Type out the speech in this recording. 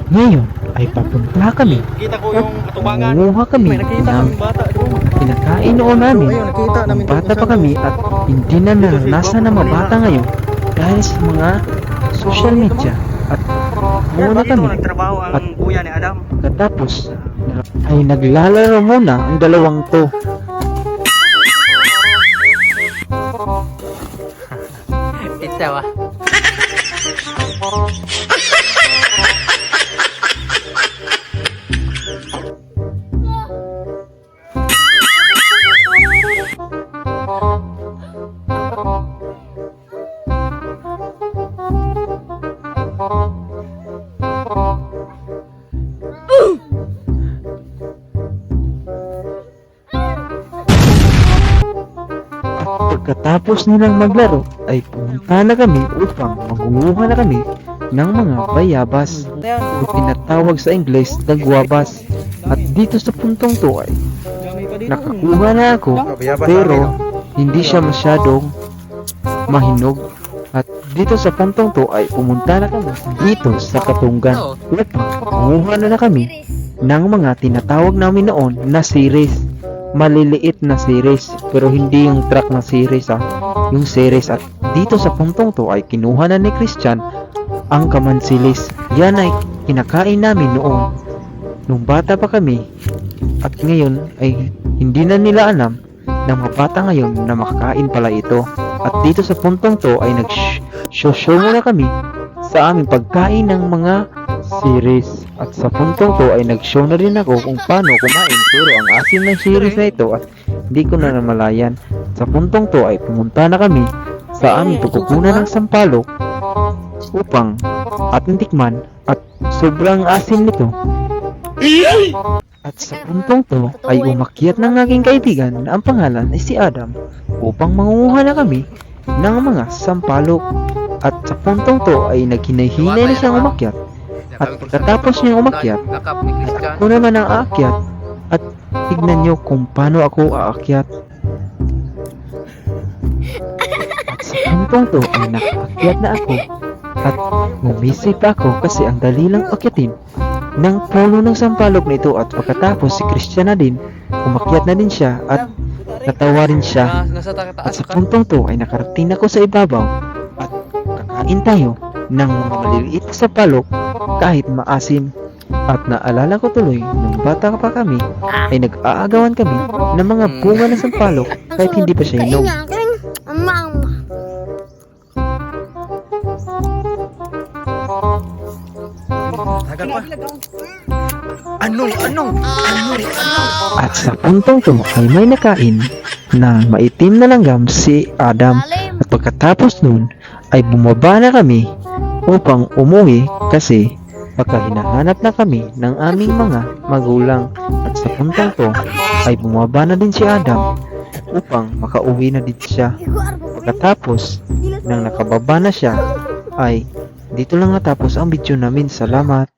Ngayon ay papunta kami Kita ko at yung katubangan. manguha kami May nakita ng kaming bata doon. kinakain noon namin. Ayun, nakita namin Nung bata pa kami at hindi na naranasan na mabata ngayon dahil sa mga social media at muna Dito kami. nagtrabaho ang At kuya ni Adam. katapos ay naglalaro muna ang dalawang to. Itawa. Pagkatapos nilang maglaro ay pumunta na kami upang mangunguha na kami ng mga bayabas o tinatawag sa Ingles na guwabas. At dito sa puntong to ay nakakuha na ako pero hindi siya masyadong mahinog. At dito sa puntong to ay pumunta na kami dito sa Katunggan upang manguha na kami ng mga tinatawag namin noon na series. Maliliit na series pero hindi yung truck na series yung series. At dito sa puntong to ay kinuha na ni Christian ang kamansilis. Yan ay kinakain namin noon nung bata pa kami at ngayon ay hindi na nila alam ng mga bata ngayon na makakain pala ito. At dito sa puntong to ay nag-show muna kami sa aming pagkain ng mga series. At sa puntong to ay nag-show na rin ako kung paano kumain pero ang asim ng series na ito at hindi ko na namalayan. Sa puntong to ay pumunta na kami sa aming pagkukunan ng sampalok upang ating tikman at sobrang asim nito. At sa puntong to ay umakyat ng aking kaibigan na ang pangalan ay si Adam upang mangunguha na kami ng mga sampalok. At sa puntong to ay naghinay-hinay na siyang umakyat. At pagkatapos niyang umakyat, ako naman ang aakyat. At tignan niyo kung paano ako aakyat. At sa puntong to ay nakaakyat na ako. At gumisip ako kasi ang dali lang akyatin ng puno ng sampalok nito. At pagkatapos si Christian na din, umakyat na din siya at natawa rin siya. At sa puntong to ay nakarating ako sa ibabaw at kakain tayo ng mga maliliit na sampalok kahit maasim. At naalala ko tuloy nung bata pa kami ay nag-aagawan kami ng mga bunga ng sampalok kahit hindi pa siya hinog. Tagal pa. Anong? At sa puntong to ay may nakain na maitim na langgam si Adam. At pagkatapos nun ay bumaba na kami upang umuwi kasi baka hinahanap na kami ng aming mga magulang. At sa puntong to ay bumaba na din si Adam upang makauwi na din siya. Pagkatapos nang nakababa na siya ay dito lang natapos ang video namin. Salamat.